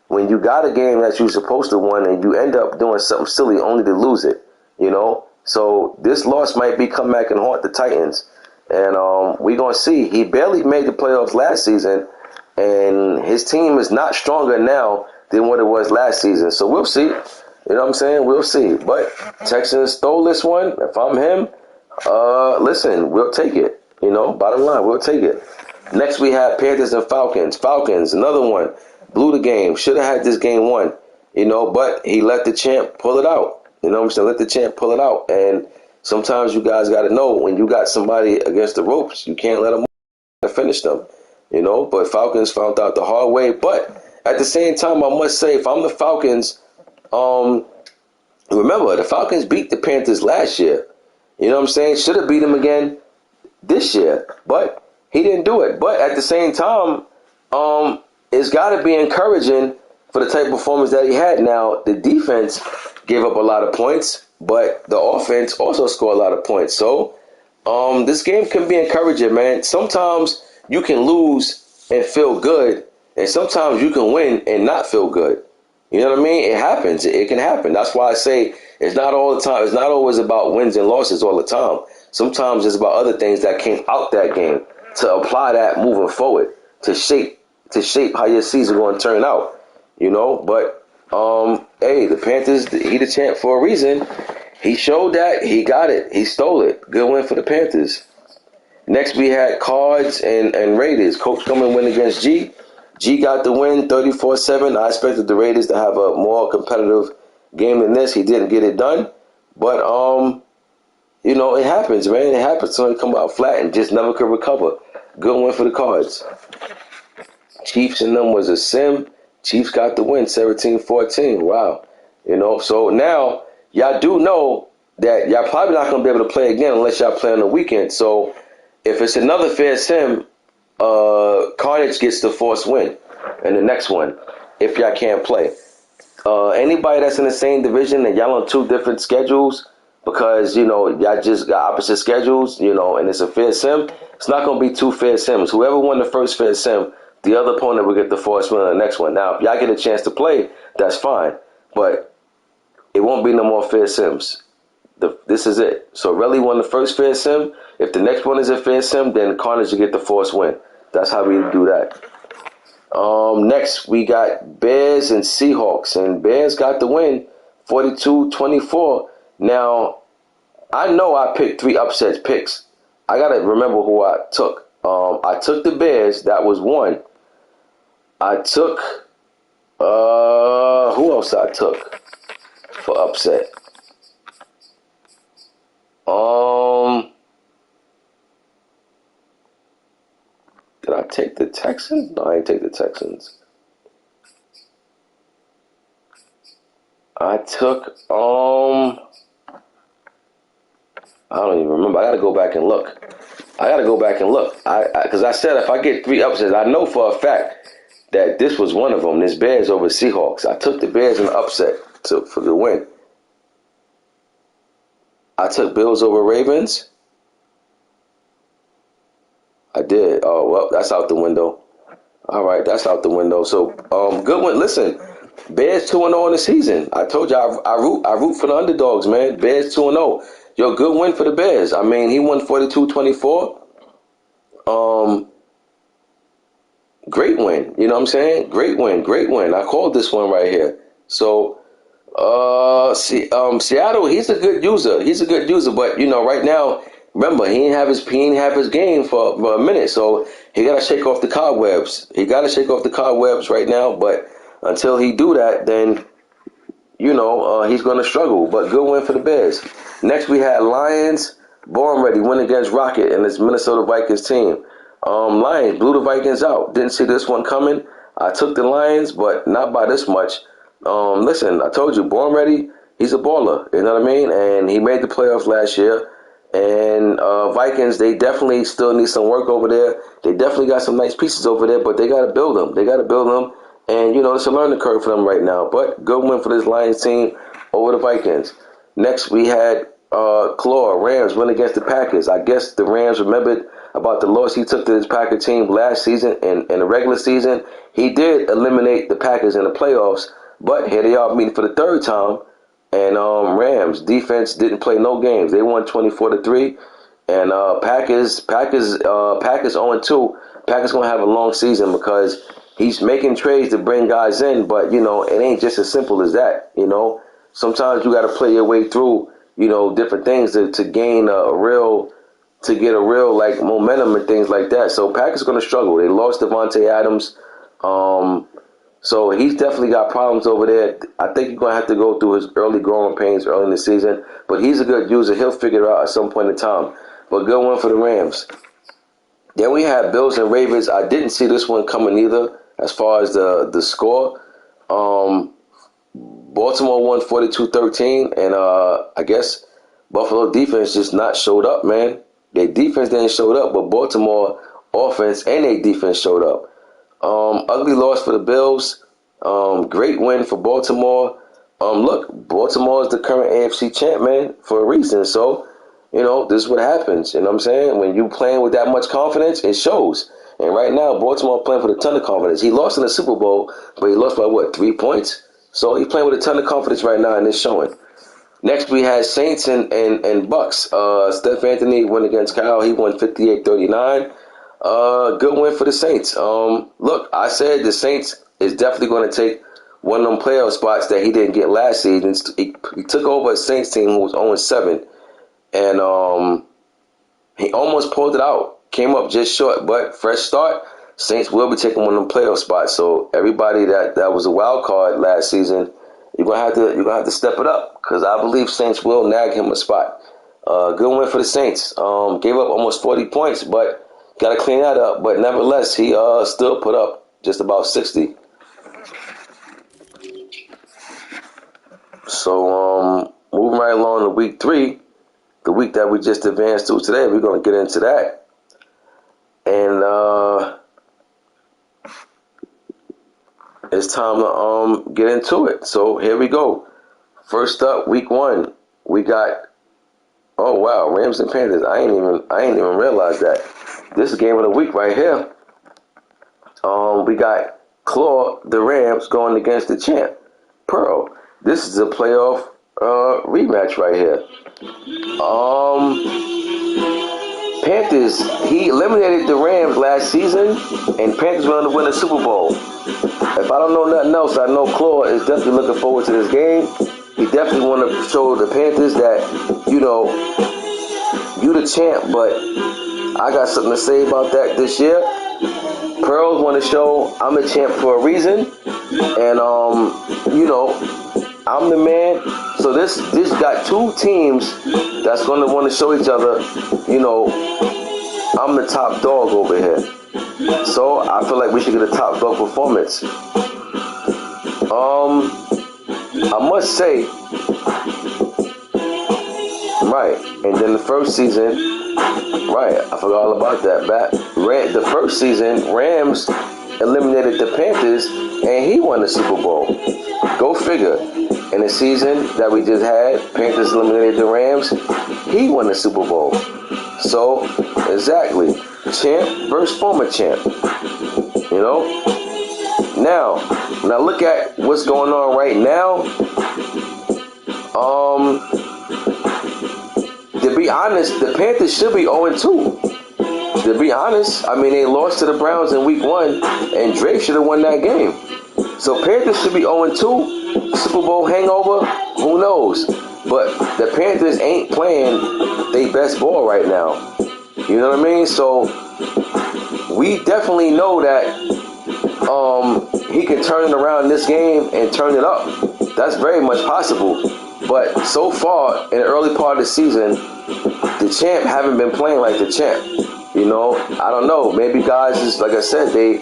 When you got a game that you're supposed to win and you end up doing something silly only to lose it, you know? So this loss might be come back and haunt the Titans. And we're going to see. He barely made the playoffs last season, and his team is not stronger now than what it was last season. So we'll see. You know what I'm saying? We'll see. But Texans stole this one. If I'm him, listen, we'll take it. You know, bottom line, we'll take it. Next we have Panthers and Falcons. Falcons, another one. Blew the game. Should have had this game won. You know, but he let the champ pull it out. You know what I'm saying? Let the champ pull it out. And sometimes you guys got to know when you got somebody against the ropes, you can't let them finish them. You know, but Falcons found out the hard way. But at the same time, I must say, if I'm the Falcons, remember, the Falcons beat the Panthers last year. You know what I'm saying? Should have beat them again this year. But he didn't do it. But at the same time, it's got to be encouraging for the type of performance that he had. Now, the defense gave up a lot of points, but the offense also scored a lot of points. So this game can be encouraging, man. Sometimes you can lose and feel good, and sometimes you can win and not feel good. You know what I mean? It happens. It can happen. That's why I say it's not all the time. It's not always about wins and losses all the time. Sometimes it's about other things that came out that game to apply that moving forward, to shape how your season going to turn out. You know, but hey, the Panthers, he the champ for a reason. He showed that. He got it. He stole it. Good win for the Panthers. Next, we had Cards and Raiders. Coach coming win against G. G got the win 34-7. I expected the Raiders to have a more competitive game than this. He didn't get it done. But, you know, it happens, man. It happens. Somebody come out flat and just never could recover. Good win for the Cards. Chiefs and them was a sim. Chiefs got the win 17-14. Wow. You know, so now y'all do know that y'all probably not going to be able to play again unless y'all play on the weekend. So if it's another fair sim, Carnage gets the forced win in the next one if y'all can't play. Anybody that's in the same division and y'all on two different schedules because, you know, y'all just got opposite schedules, you know, and it's a fair sim, it's not going to be two fair sims. Whoever won the first fair sim, the other opponent will get the forced win on the next one. Now, if y'all get a chance to play, that's fine. But it won't be no more fair sims. This is it. So Relly won the first fair sim. If the next one is a fair sim, then Carnage will get the forced win. That's how we do that. Next, we got Bears and Seahawks. And Bears got the win, 42-24. Now, I know I picked 3 upset picks. I got to remember who I took. I took the Bears. That was 1. I took, who else I took for upset? Did I take the Texans? No, I didn't take the Texans. I took, I don't even remember. I got to go back and look. Because I said if I get 3 upsets, I know for a fact that this was one of them, this Bears over Seahawks. I took the Bears in the upset for the win. I took Bills over Ravens. I did. Oh, well, that's out the window. All right, that's out the window. So, good one. Listen, Bears 2-0 in the season. I told you I root for the underdogs, man. Bears 2-0. Yo, good win for the Bears. I mean, he won 42-24. Great win. You know what I'm saying? Great win. I called this one right here. So, Seattle, he's a good user. But, you know, right now, remember, he didn't have his game for a minute. So, he got to shake off the cobwebs. Right now. But, until he do that, then he's going to struggle. But good win for the Bears. Next, we had Lions. Born ready, win against Rocket and this Minnesota Vikings team. Lions blew the Vikings out. Didn't see this one coming. I took the Lions, but not by this much. Listen, I told you, Born ready, he's a baller. You know what I mean? And he made the playoffs last year. And Vikings, they definitely still need some work over there. They definitely got some nice pieces over there, but they got to build them. And, it's a learning curve for them right now. But good win for this Lions team over the Vikings. Next, we had Rams win against the Packers. I guess the Rams remembered about the loss he took to his Packer team last season in the regular season. He did eliminate the Packers in the playoffs, but here they are meeting for the third time. And Rams defense didn't play no games. They won 24-3. And Packers 0-2. Packers gonna have a long season because he's making trades to bring guys in, but it ain't just as simple as that. Sometimes you got to play your way through different things to gain to get a real like momentum and things like that. So Packers gonna struggle. They lost Devontae Adams. So he's definitely got problems over there. I think he's going to have to go through his early growing pains early in the season. But he's a good user. He'll figure it out at some point in time. But good one for the Rams. Then we had Bills and Ravens. I didn't see this one coming either as far as the score. Baltimore won 42-13. And I guess Buffalo defense just not showed up, man. Their defense didn't show up, but Baltimore offense and their defense showed up. Ugly loss for the Bills. Great win for Baltimore. Look, Baltimore is the current AFC champ, man, for a reason. So, this is what happens. You know what I'm saying? When you playing with that much confidence, it shows. And right now, Baltimore playing with a ton of confidence. He lost in the Super Bowl, but he lost by, 3 points? So he's playing with a ton of confidence right now, and it's showing. Next, we had Saints and Bucks. Steph Anthony went against Kyle. He won 58-39. Good win for the Saints. Look, I said the Saints is definitely going to take one of them playoff spots that he didn't get last season. He took over a Saints team who was 0-7, and he almost pulled it out. Came up just short, but fresh start. Saints will be taking one of them playoff spots. So everybody that was a wild card last season, you're gonna have to step it up because I believe Saints will nag him a spot. Good win for the Saints. Gave up almost 40 points, but got to clean that up, but nevertheless, he still put up just about 60. So, moving right along to week 3, the week that we just advanced to today, we're going to get into that. And it's time to get into it. So, here we go. First up, week 1, we got, oh wow, Rams and Panthers. I ain't even realized that. This is game of the week right here. We got Claw, the Rams, going against the champ, Pearl. This is a playoff rematch right here. Panthers, he eliminated the Rams last season, and Panthers went on to win the Super Bowl. If I don't know nothing else, I know Claw is definitely looking forward to this game. He definitely want to show the Panthers that, you the champ, but I got something to say about that this year. Pearls want to show I'm a champ for a reason, and I'm the man. So this got two teams that's going to want to show each other, I'm the top dog over here. So I feel like we should get a top dog performance. I must say, right, and then the first season, right, I forgot all about that. The first season, Rams eliminated the Panthers, and he won the Super Bowl. Go figure. In the season that we just had, Panthers eliminated the Rams, he won the Super Bowl. So, exactly, champ versus former champ. Now look at what's going on right now. To be honest, the Panthers should be 0-2. To be honest, I mean, they lost to the Browns in week 1, and Drake should have won that game. So Panthers should be 0-2. Super Bowl hangover, who knows? But the Panthers ain't playing their best ball right now. You know what I mean? So we definitely know that he he can turn it around this game and turn it up. That's very much possible. But so far, in the early part of the season, the champ haven't been playing like the champ. You know, I don't know. Maybe guys is, like I said, they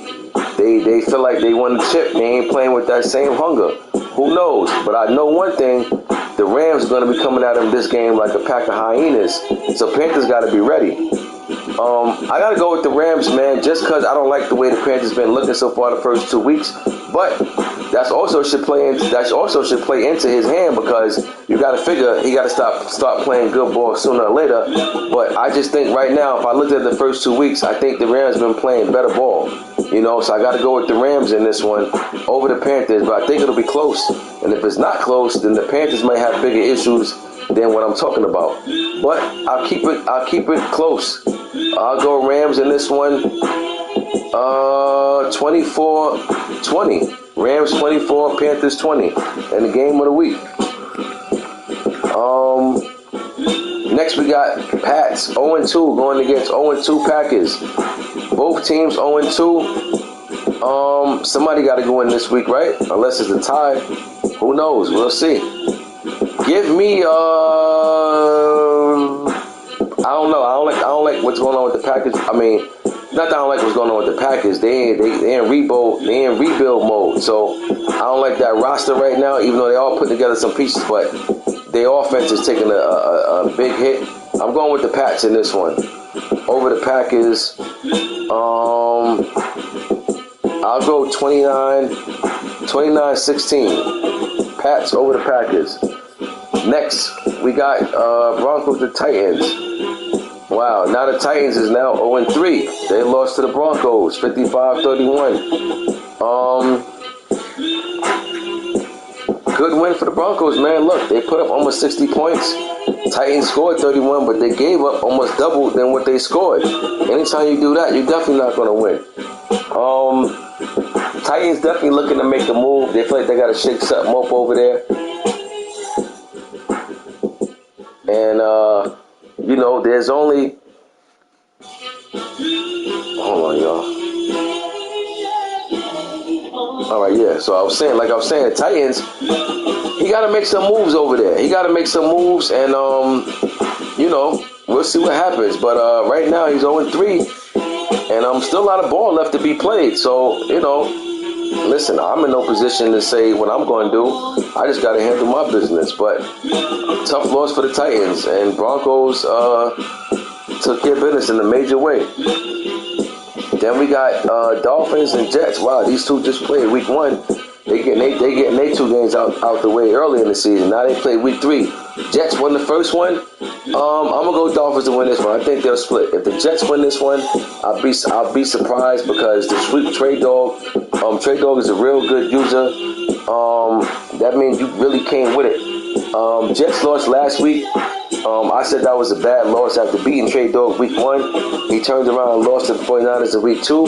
feel like they won the chip. They ain't playing with that same hunger. Who knows? But I know one thing. The Rams are going to be coming at them this game like a pack of hyenas. So Panthers got to be ready. I got to go with the Rams, man, just because I don't like the way the Panthers been looking so far the first 2 weeks. But that also should play into his hand, because you got to figure he got to start playing good ball sooner or later. But I just think right now, if I looked at the first 2 weeks, I think the Rams been playing better ball. You know, so I got to go with the Rams in this one over the Panthers. But I think it'll be close. And if it's not close, then the Panthers might have bigger issues than what I'm talking about. But I'll keep it close. I'll go Rams in this one. 24-20. Rams 24, Panthers 20 in the game of the week. Next we got Pats 0-2 going against 0-2 Packers. Both teams 0-2. Somebody got to go in this week, right? Unless it's a tie. Who knows? We'll see. Give me I don't know. I don't like what's going on with the Packers. I mean, not that I don't like what's going on with the Packers. They in rebuild mode. So I don't like that roster right now, even though they all put together some pieces, but their offense is taking a big hit. I'm going with the Pats in this one. Over the Packers. I'll go 29-16. Pats over the Packers. Next, we got Broncos to Titans. Wow, now the Titans is now 0-3. They lost to the Broncos, 55-31. Good win for the Broncos, man. Look, they put up almost 60 points. Titans scored 31, but they gave up almost double than what they scored. Anytime you do that, you're definitely not going to win. Titans definitely looking to make a move. They feel like they got to shake something up over there. And, you know, there's only... Hold on, y'all. All right, yeah. So I was saying, the Titans, he got to make some moves over there. He got to make some moves, and, you know, we'll see what happens. But right now, he's 0-3, and still a lot of ball left to be played. So, you know, listen, I'm in no position to say what I'm going to do. I just got to handle my business. But tough loss for the Titans, and Broncos took care of business in a major way. Then we got Dolphins and Jets. Wow, these two just played week 1. They getting their 2 games out the way early in the season. Now they play week 3. Jets won the first one. I'm gonna go Dolphins to win this one. I think they'll split. If the Jets win this one, I'll be surprised, because the sweep Trey Dog is a real good user. That means you really came with it. Jets lost last week. I said that was a bad loss after beating Trey Dog week 1. He turned around and lost to the 49ers in week 2.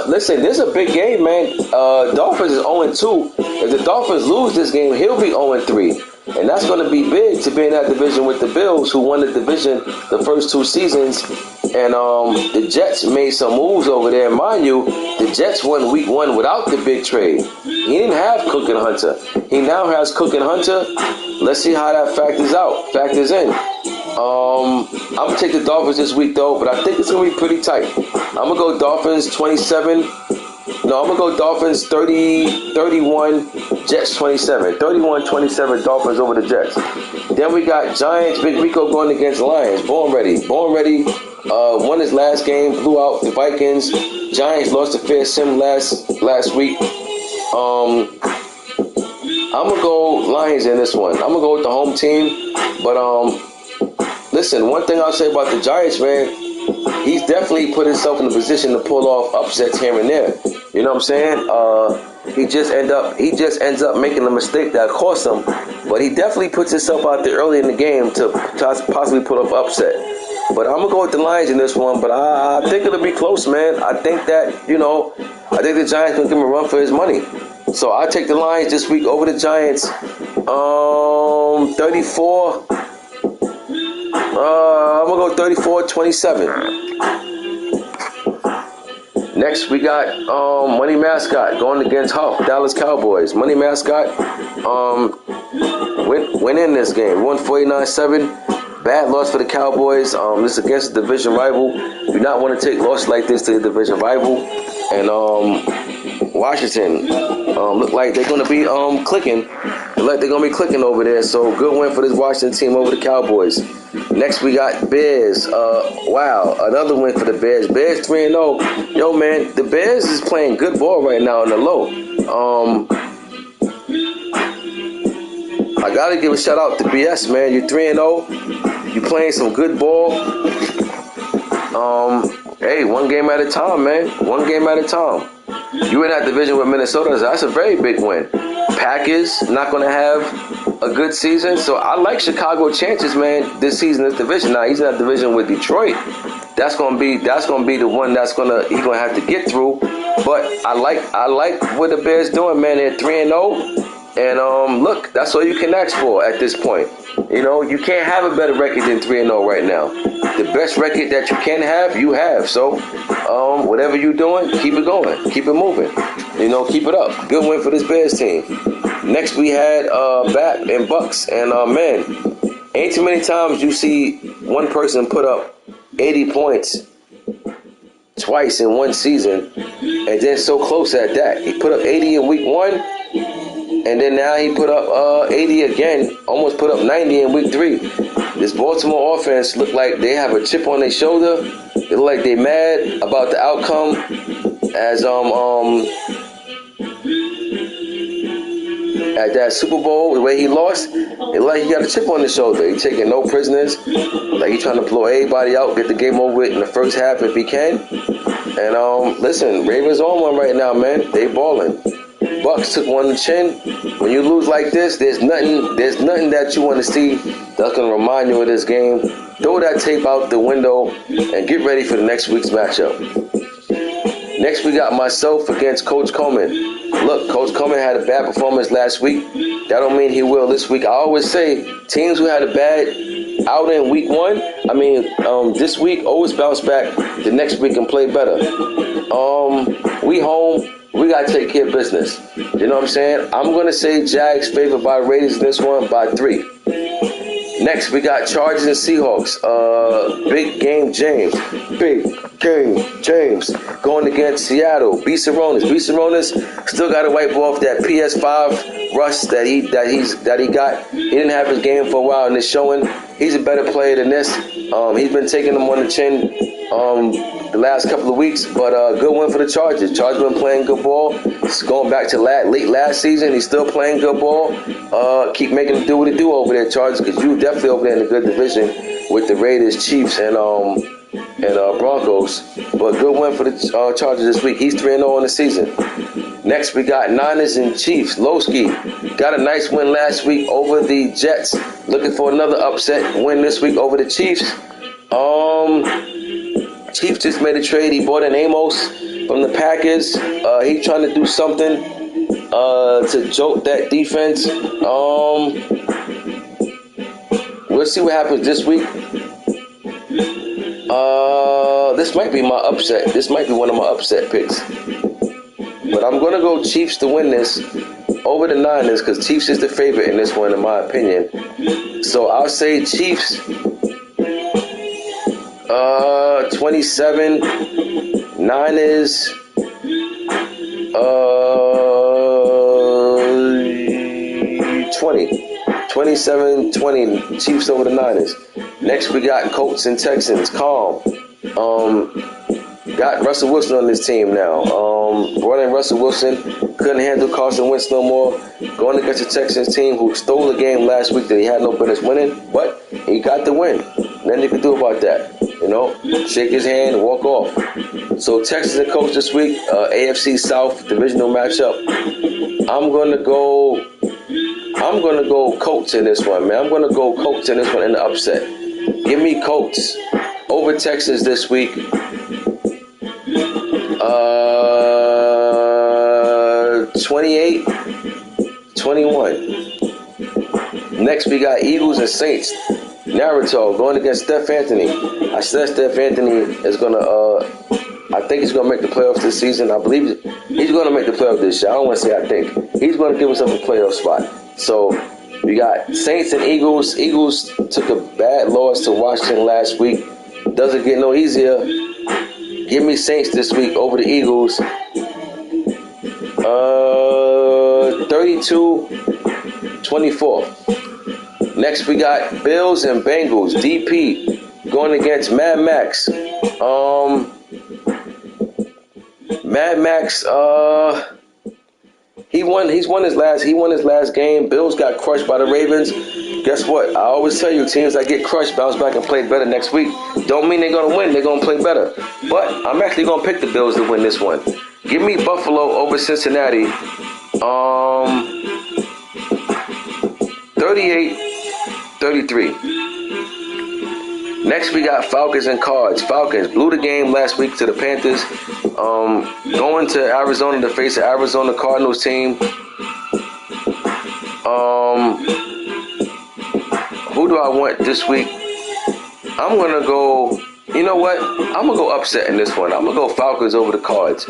Listen, this is a big game, man. Dolphins is 0-2. If the Dolphins lose this game, he'll be 0-3. And that's going to be big to be in that division with the Bills, who won the division the first 2 seasons. And the Jets made some moves over there. Mind you, the Jets won week 1 without the big trade. He didn't have Cook and Hunter. He now has Cook and Hunter. Let's see how that factors in. I'm going to take the Dolphins this week, though, but I think it's going to be pretty tight. I'm going to go Dolphins 27. No, I'm going to go Dolphins 31, Jets 27. 31-27 Dolphins over the Jets. Then we got Giants, Big Rico going against Lions. Born ready. Won his last game, blew out the Vikings. Giants lost to Fair Sim last week. I'm going to go Lions in this one. I'm going to go with the home team. But, listen, one thing I'll say about the Giants, man, he's definitely put himself in a position to pull off upsets here and there. You know what I'm saying? He just ends up making a mistake that costs him. But he definitely puts himself out there early in the game to possibly pull off upset. But I'm going to go with the Lions in this one. But I think it'll be close, man. I think that, I think the Giants going to give him a run for his money. So I take the Lions this week over the Giants. 34. I'm going to go 34-27. Next, we got Money Mascot going against Huff, Dallas Cowboys. Money Mascot went in this game, 149-7. Bad loss for the Cowboys. This is against the division rival. Do not want to take losses like this to the division rival. And Washington look like they're going to be clicking. Look like they're going to be clicking over there. So good win for this Washington team over the Cowboys. Next, we got Bears. Wow, another win for the Bears. Bears 3-0. Yo, man, the Bears is playing good ball right now in the low. I got to give a shout out to BS, man. You're 3-0. You're playing some good ball. Hey, one game at a time, man. One game at a time. You in that division with Minnesota. That's a very big win. Packers not going to have a good season. So I like Chicago chances, man, this season, this division. Now, he's in that division with Detroit. That's gonna be the one he's gonna have to get through. But I like what the Bears doing, man. They're 3-0. And look, that's all you can ask for at this point. You know, you can't have a better record than 3-0 right now. The best record that you can have, you have. So, whatever you're doing, keep it going, keep it moving. You know, keep it up. Good win for this Bears team. Next, we had BAP and Bucks, and man, ain't too many times you see one person put up 80 points twice in one season, and then so close at that. He put up 80 in week 1. And then now he put up 80 again, almost put up 90 in week 3. This Baltimore offense look like they have a chip on their shoulder. They look like they mad about the outcome as at that Super Bowl, the way he lost. It look like he got a chip on his shoulder. He taking no prisoners. Like he trying to blow everybody out, get the game over with in the first half if he can. And listen, Ravens on one right now, man. They balling. Bucks took one to the chin. When you lose like this, there's nothing that you want to see that's going to remind you of this game. Throw that tape out the window and get ready for the next week's matchup. Next, we got myself against Coach Coleman. Look, Coach Coleman had a bad performance last week. That don't mean he will this week. I always say teams who had a bad outing in week 1, this week always bounce back the next week and play better. We home. We got to take care of business. You know what I'm saying? I'm going to say Jags favored by Raiders in this one by 3. Next, we got Chargers and Seahawks. Big game James. Big game James going against Seattle. B. Saronis still got to wipe off that PS5 rust that he got. He didn't have his game for a while, and it's showing. He's a better player than this. He's been taking them on the chin the last couple of weeks, but good win for the Chargers. Chargers been playing good ball. It's going back to late last season. He's still playing good ball. Keep making him do what he do over there, Chargers, because you definitely over there in a good division with the Raiders, Chiefs, and Broncos. But good win for the Chargers this week. He's 3-0 in the season. Next, we got Niners and Chiefs. Lowski got a nice win last week over the Jets. Looking for another upset win this week over the Chiefs. Chiefs just made a trade. He bought an Amos from the Packers. He's trying to do something to jolt that defense. We'll see what happens this week. This might be my upset. This might be one of my upset picks. But I'm going to go Chiefs to win this over the Niners because Chiefs is the favorite in this one, in my opinion. So I'll say Chiefs 27, Niners 20. 27-20, Chiefs over the Niners. Next, we got Colts and Texans. Calm. Got Russell Wilson on this team now. Brought in Russell Wilson. Couldn't handle Carson Wentz no more. Going against the Texans team who stole the game last week that he had no business winning. But he got the win. Nothing you can do about that. You know, shake his hand and walk off. So Texans and Colts this week. AFC South divisional matchup. I'm gonna go Colts in this one, man. I'm gonna go Colts in this one in the upset. Give me Colts over Texans this week. 28-21. Next, we got Eagles and Saints. Naruto going against Steph Anthony. I said Steph Anthony is gonna. I think he's going to make the playoffs this season. I believe he's going to make the playoffs this year. I don't want to say I think. He's going to give himself a playoff spot. So we got Saints and Eagles. Eagles took a bad loss to Washington last week. Doesn't get no easier. Give me Saints this week over the Eagles. 32-24. Next we got Bills and Bengals. DP going against Mad Max. Mad Max, he won his last game. Bills got crushed by the Ravens. Guess what? I always tell you, teams that get crushed bounce back and play better next week. Don't mean they're gonna win, they're gonna play better. But I'm actually gonna pick the Bills to win this one. Give me Buffalo over Cincinnati. 38-33. Next, we got Falcons and Cards. Falcons blew the game last week to the Panthers. Going to Arizona to face the Arizona Cardinals team. Who do I want this week? I'm going to go, you know what? I'm going to go upset in this one. I'm going to go Falcons over the Cards.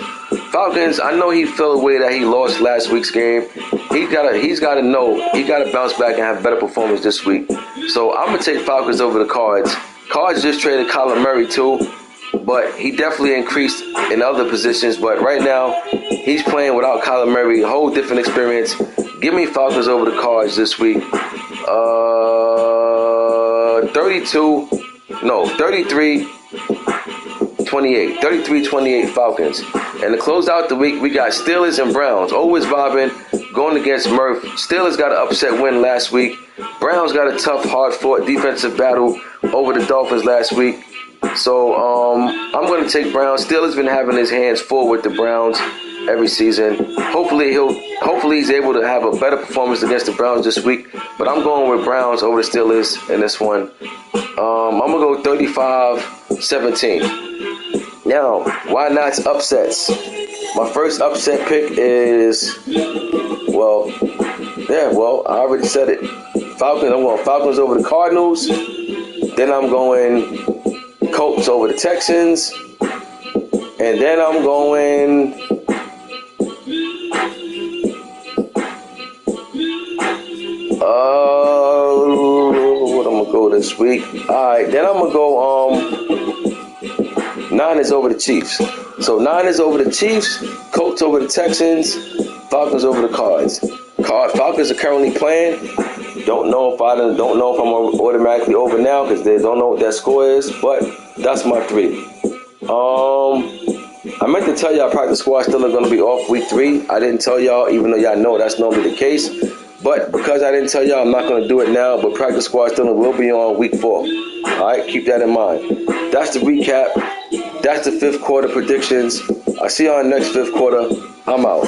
Falcons, I know he felt the way that he lost last week's game. He's got to know, he got to bounce back and have better performance this week. So I'm going to take Falcons over the Cards. Cards just traded Kyler Murray too, but he definitely increased in other positions. But right now, he's playing without Kyler Murray, a whole different experience. Give me Falcons over the Cards this week. 33-28 Falcons. And to close out the week, we got Steelers and Browns. Always vibing, going against Murph. Steelers got an upset win last week. Browns got a tough, hard-fought defensive battle over the Dolphins last week. So I'm going to take Browns. Steelers been having his hands full with the Browns every season. Hopefully he's able to have a better performance against the Browns this week. But I'm going with Browns over the Steelers in this one. I'm going to go 35-17. Now, why not upsets? My first upset pick is, I already said it. Falcons. I'm going Falcons over the Cardinals. Then I'm going Colts over the Texans. And then I'm going what I'm gonna go this week? Alright, then I'm gonna go Niners over the Chiefs. So Niners over the Chiefs, Colts over the Texans, Falcons over the Cards. Falcons are currently playing. Don't know if I'm automatically over now because they don't know what that score is, but that's my three. I meant to tell y'all practice squad still are going to be off week 3. I didn't tell y'all, even though y'all know that's normally the case. But because I didn't tell y'all, I'm not going to do it now. But practice squad still will be on week 4. All right, keep that in mind. That's the recap. That's the 5th quarter predictions. I'll see y'all in the next 5th quarter. I'm out.